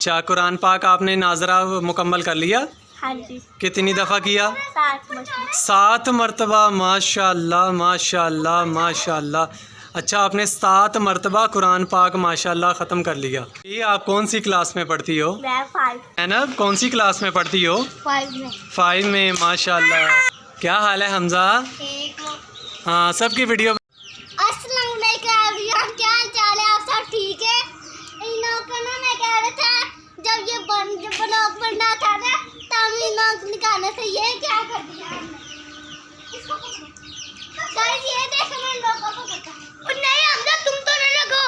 अच्छा, कुरान पाक आपने नाजरा मुकम्मल कर लिया? हाँ जी। कितनी दफ़ा किया? 7 मरतबा। माशाल्लाह माशाल्लाह माशाल्लाह। अच्छा, आपने 7 मरतबा कुरान पाक माशाल्लाह ख़त्म कर लिया। ये आप कौन सी क्लास में पढ़ती हो? मैं 5 ज़ैनब कौन सी क्लास में पढ़ती हो? 5 में। 5 में। माशाल्लाह। क्या हाल है हमजा? ठीक हूँ। हाँ, सबकी वीडियो। अस्सलाम वालेकुम, क्या हाल चाल है? आप सब ठीक है? इन लोगों को ना मैं कह रहा था जब ये ब्लॉग बनना था ना तब इन लोग निकालने से ये क्या कर दिया हमने। इसको पकड़ो। गाइस ये देखो मैं इन लोगों को पकड़ता हूँ। और नहीं हमजा तुम तो न लगो।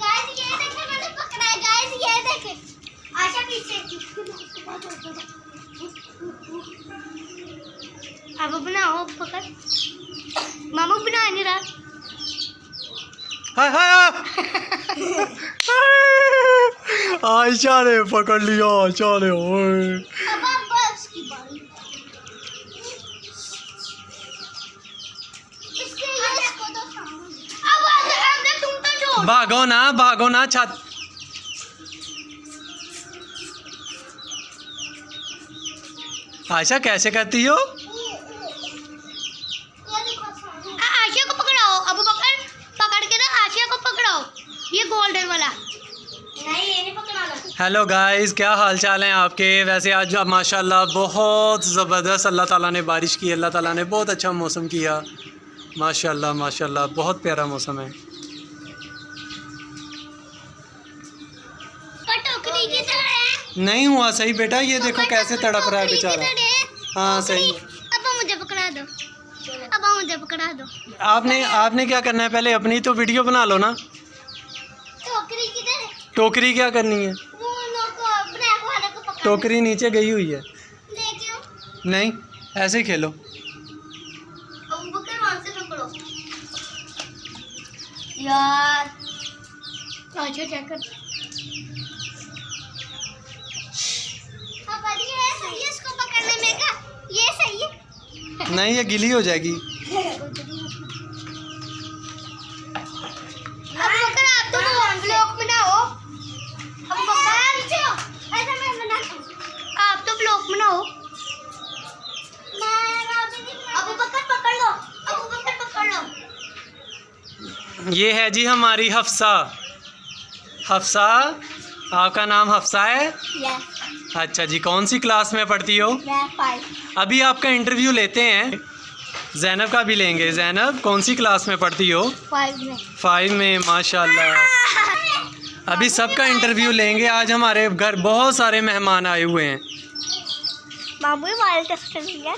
गाइस ये देखो मैंने पकड़ा है। गाइस ये देखे आशा पीछे अब बनाओ पकड़। मामा बना नहीं रहा। हाय हाय आयशा ने पकड़ लिया। चले ओए। अब बस की बारी। इसके ये इसको तो अब अंदर तुम तो छोड़। भागो ना छत। आयशा कैसे करती हो? आशिया को पकड़ाओ। अब पकड़ के ना आशिया को पकड़ाओ। ये गोल्डन वाला नहीं, ये नहीं पकड़ाना। हेलो गाइस, क्या हाल चाल हैं आपके? वैसे आज माशाल्लाह बहुत ज़बरदस्त अल्लाह ताला ने बारिश की। अल्लाह ताला ने बहुत अच्छा मौसम किया। माशाल्लाह माशाल्लाह बहुत प्यारा मौसम है। टोकरी की तरह है। नहीं हुआ सही बेटा, ये देखो कैसे तड़प रहा है बेचारा। हाँ सही। अब मुझे पकड़ा दो। अब मुझे पकड़ा दो। आपने क्या करना है? पहले अपनी तो वीडियो बना लो ना। टोकरी किधर है? टोकरी क्या करनी है? वो लोग ब्लैक वाले को पकड़। टोकरी नीचे गई हुई है। लेके आओ। नहीं, ऐसे ही खेलो। अब पकड़ वहां से पकड़ो। यार अच्छा चेक कर। अब ये सही है इसको पकड़ने में का? ये सही है? नहीं, ये गिली हो जाएगी। अब पकड़ आप तो ब्लॉग बनाओ। अब ऐसा मैं बनाता हूँ। आप तो ब्लॉग बनाओ। अब पकड़ लो। अब पकड़ लो। ये है जी हमारी हफ्सा। हफ्सा, आपका नाम हफ्सा है? यस। अच्छा जी, कौन सी क्लास में पढ़ती हो? मैं 5। अभी आपका इंटरव्यू लेते हैं। ज़ैनब का भी लेंगे। ज़ैनब कौन सी क्लास में पढ़ती हो? 5 में। 5 में। माशाल्लाह। अभी सबका इंटरव्यू लेंगे। आज हमारे घर बहुत सारे मेहमान आए हुए हैं। मामू हमारे टेस्ट लिया।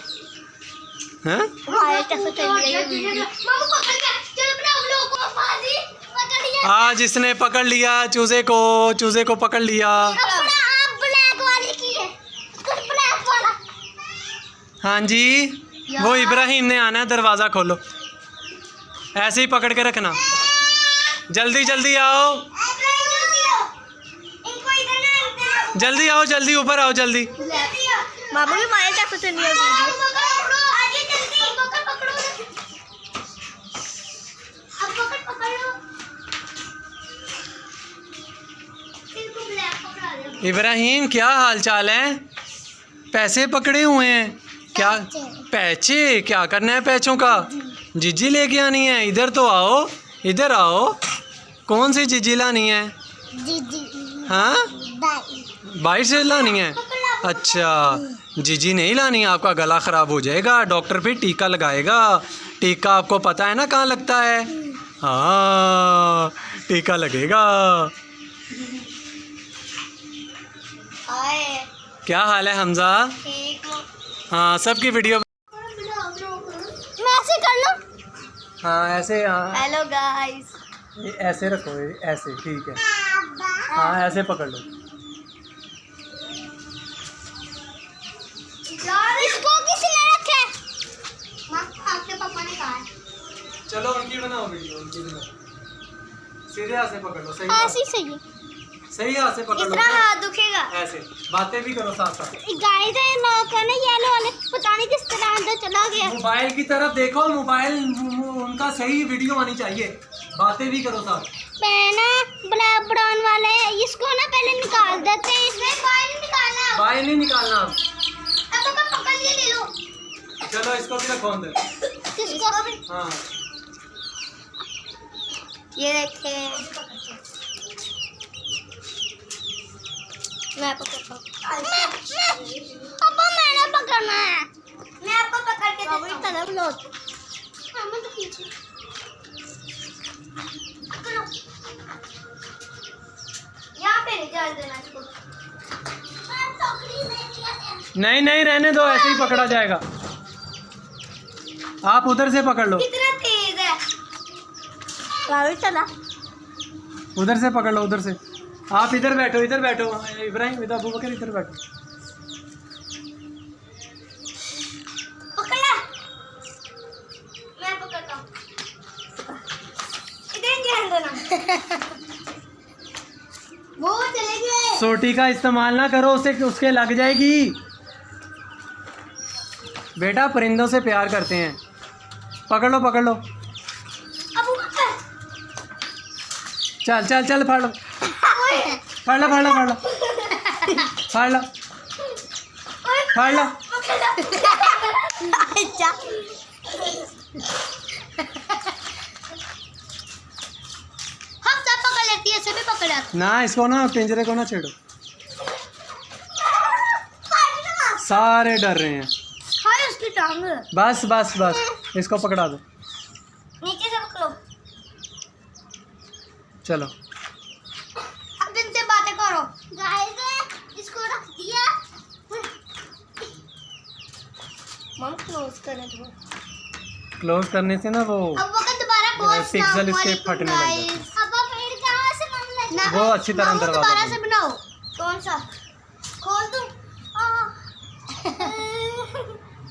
हैं? हमारे टेस्ट लिया। मामू पकड़ के चलो अपना ब्लॉग को फाजी पकड़ लिया। आज इसने पकड़ लिया चूजे को पकड़ लिया। अपना आप ब्लैक वाली की है। कुछ ब्लैक वाला। हाँ जी, वो इब्राहिम ने आना है। दरवाज़ा खोलो। ऐसे ही पकड़ के रखना। जल्दी जल्दी आओ। जल्दी आओ, जल्दी ऊपर आओ, जल्दी। मामू भी हमारे टेस्ट लिया। इब्राहिम क्या हाल चाल है? पैसे पकड़े हुए हैं क्या? पैचे क्या करना है पैचों का? जिज्जी लेके आनी है? इधर तो आओ, इधर आओ। कौन सी जिज्जी लानी है? हाँ, बाहर से लानी है। अच्छा, जिज्जी नहीं लानी है। आपका गला ख़राब हो जाएगा। डॉक्टर फिर टीका लगाएगा। टीका आपको पता है ना कहाँ लगता है? हाँ, टीका लगेगा। क्या हाल है हमजा? ठीक हूँ। हाँ, सबकी वीडियो। मैं ऐसे कर लूँ? हाँ ऐसे। हाँ, हेलो गाइस। ये ऐसे रखो, ऐसे ठीक है। हाँ, ऐसे पकड़ लो। इसको किसने रखा है? आपके पापा ने कहा है। चलो उनकी बनाओ वीडियो, उनकी बनाओ। सीधे हाथ से पकड़ लो। सही ऐसे ही सही है। सही हाथ से पकड़ लो। इतना हाथ दुखेगा। ऐसे बातें भी करो साथ साथ। गाइस ये लोग का ना येलो वाले पता नहीं किस तरह अंदर चला गया। मोबाइल की तरफ देखो। मोबाइल उनका सही वीडियो आनी चाहिए। बातें भी करो साथ। ना ब्लैक ब्राउन वाले इसको ना पहले निकाल देते हैं, इसमें बाहर नहीं निकालना। बाहर नहीं निकालना अब पापा पकड़ लिए, ले लो। चलो इसको भी रखो अंदर। इसको भी। हाँ ये देखें, मैं पकड़ता हूँ। पापा मैंने पकड़ना है, मैं आपको पकड़ के देता हूँ। तरफ लो, मैं तो पीछे पकड़ो, यहाँ पे नहीं जाने देना इसको। नहीं नहीं रहने दो, ऐसे ही पकड़ा जाएगा। आप उधर से पकड़ लो। कितना तेज है। चला उधर से पकड़ लो, उधर से। आप इधर बैठो, इधर बैठो इब्राहिम, इधर अबू बकर इधर बैठो। पकड़ा, मैं पकड़ता हूँ। इधर ध्यान देना। वो चले गए। सोटी का इस्तेमाल ना करो, उसे उसके लग जाएगी। बेटा परिंदों से प्यार करते हैं। पकड़ लो पकड़ लो। अबू बकर, चल चल चल फाड़ लो फाड़ लो फाड़ लो फाड़ लो फाड़ लो फाड़ लो। अच्छा, हम सब पकड़ लेती है, सभी पकड़ा। ना इसको ना पिंजरे को ना छेड़ो, सारे डर रहे हैं। हाय उसकी टांग, बस बस बस इसको पकड़ा दो। नीचे से पकड़ो। चलो अब इनसे बातें करो। गाइस इसको रख दिया। मम क्लोज करने दो। क्लोज करने से ना वो अब वो दोबारा बहुत पिक्सल इसके फटने लग जाते हैं। अब पेड़ कहाँ से मम लग, वो अच्छी तरह दरवाजा दोबारा बंद। से बनाओ। कौन सा खोल दूं?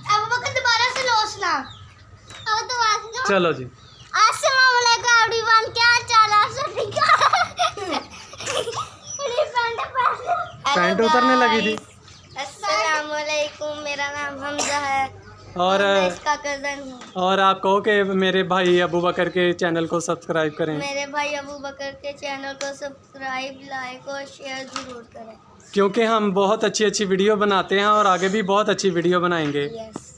अब वो दोबारा से लोसना। अब तो वापस चलो जी। अस्सलाम वालेकुम एवरीवन, क्या हाल चाल है आप सभी का? पैंट उतरने लगी थी। अस्सलाम वालेकुम, मेरा नाम हमजा है और मैं इसका कजन हूँ। और आप कहो कि मेरे भाई अबू बकर के चैनल को सब्सक्राइब करें, मेरे भाई अबू बकर के चैनल को सब्सक्राइब, लाइक और शेयर जरूर करें। क्योंकि हम बहुत अच्छी अच्छी वीडियो बनाते हैं और आगे भी बहुत अच्छी वीडियो बनाएंगे। यस।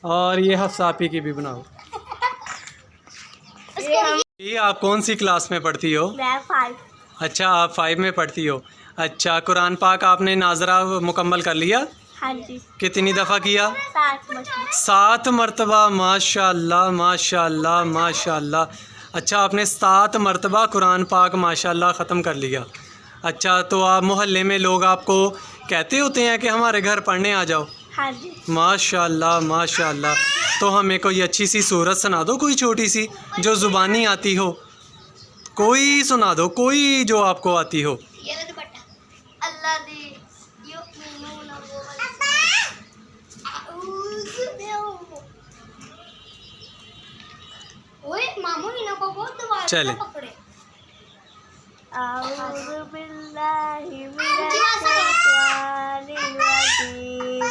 और ये हफ्सापी की भी बनाओ। ये आप कौन सी क्लास में पढ़ती हो? मैं 5। अच्छा आप 5 में पढ़ती हो। अच्छा कुरान पाक आपने नाजरा मुकम्मल कर लिया? हाँ जी, कितनी दफ़ा किया? 7 7 मरतबा। माशाल्लाह माशाल्लाह माशाल्लाह। अच्छा आपने 7 मरतबा कुरान पाक माशाल्लाह ख़त्म कर लिया। अच्छा तो आप मोहल्ले में लोग आपको कहते होते हैं कि हमारे घर पढ़ने आ जाओ? हाँ जी। माशाल्लाह माशाल्लाह। तो हमें कोई अच्छी सी सूरत सुना दो, कोई छोटी सी जो ज़ुबानी आती हो, कोई सुना दो, कोई जो आपको आती हो। ये ले दुपट्टा। अल्लाह दी युमिनून वो ओए मामू इन्हों को बहुत दबाव चले। पकड़े। आऊज़ु बिल्लाहि मिनश शैतानिर रजीम।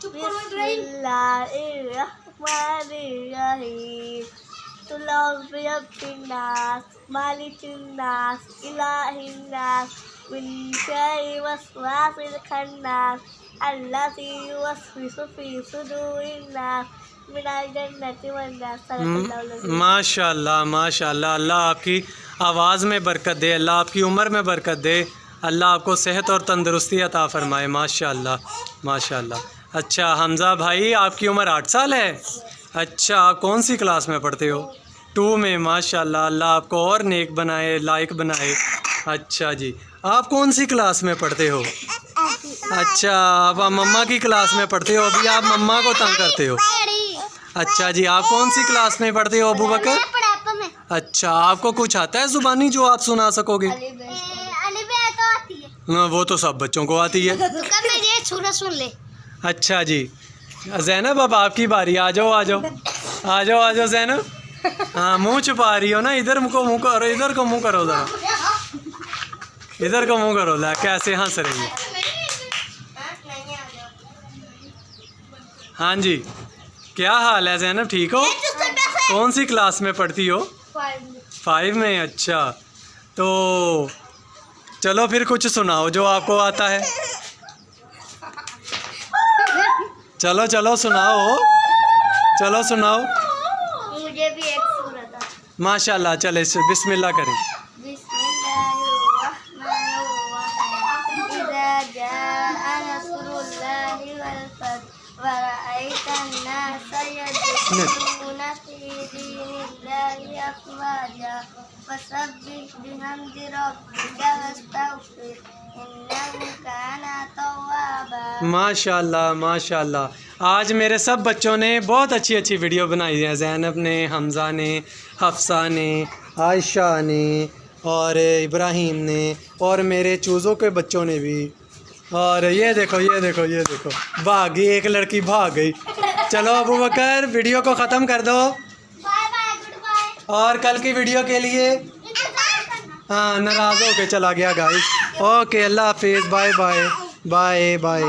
बिस्मिल्लाहिर रहमानिर रहीम। तुलबियब्बिन्नास मालिकिन्नास इलाहिन्नास मिन शर्रि वस्वासिल खन्नास अल्लज़ी युवस्विसु फी सुदूरिन्नास मिनल जन्नति वन्नास। माशाल्लाह माशाल्लाह। अल्लाह आपकी आवाज़ में बरकत दे, अल्लाह आपकी उम्र में बरकत दे, अल्लाह आपको सेहत और तंदुरुस्ती अता फ़रमाए। माशाल्लाह माशाल्लाह। अच्छा हमज़ा भाई आपकी उम्र 8 साल है। अच्छा आप कौन सी क्लास में पढ़ते हो? 2 में। माशाल्लाह अल्लाह आपको और नेक बनाए, लायक बनाए। अच्छा जी आप कौन सी क्लास में पढ़ते हो? अच्छा आप मम्मा की क्लास में पढ़ते हो, अभी आप मम्मा को तंग करते हो। अच्छा जी आप कौन सी क्लास में पढ़ते हो अबू बकर? अच्छा आपको कुछ आता है ज़ुबानी जो आप सुना सकोगे? तो आती है। हाँ वो तो सब बच्चों को आती है। तो कर ले ये सूरत सुन ले। अच्छा जी ज़ैनब अब आपकी बारी, आ जाओ आ जाओ आ जाओ आ जाओ ज़ैनब। हाँ मुंह छुपा रही हो ना, इधर को मुँह करो, इधर को मुँह करो ज़रा, इधर को मुँह करो। ला कैसे हंस रही है। हाँ जी क्या हाल है ज़ैनब, ठीक हो? कौन सी क्लास में पढ़ती हो? 5 में? अच्छा, तो चलो फिर कुछ सुनाओ जो आपको आता है। चलो चलो सुनाओ, चलो सुनाओ। मुझे भी एक सूरत आता। माशाल्लाह, चले बिस्मिल्लाह करें। माशाल्लाह माशाल्लाह, आज मेरे सब बच्चों ने बहुत अच्छी अच्छी वीडियो बनाई है। ज़ैनब ने, हमज़ा ने, हफ्सा ने, आयशा ने और इब्राहिम ने और मेरे चूज़ों के बच्चों ने भी। और ये देखो ये देखो ये देखो, भाग गई एक लड़की, भाग गई। चलो अबू बकर वीडियो को ख़त्म कर दो। Bye bye, goodbye. और कल की वीडियो के लिए इंतजार करना। हाँ, नाराज़ होके चला गया गाइस। ओके, अल्लाह हाफिज़, बाय बाय बाय बाय।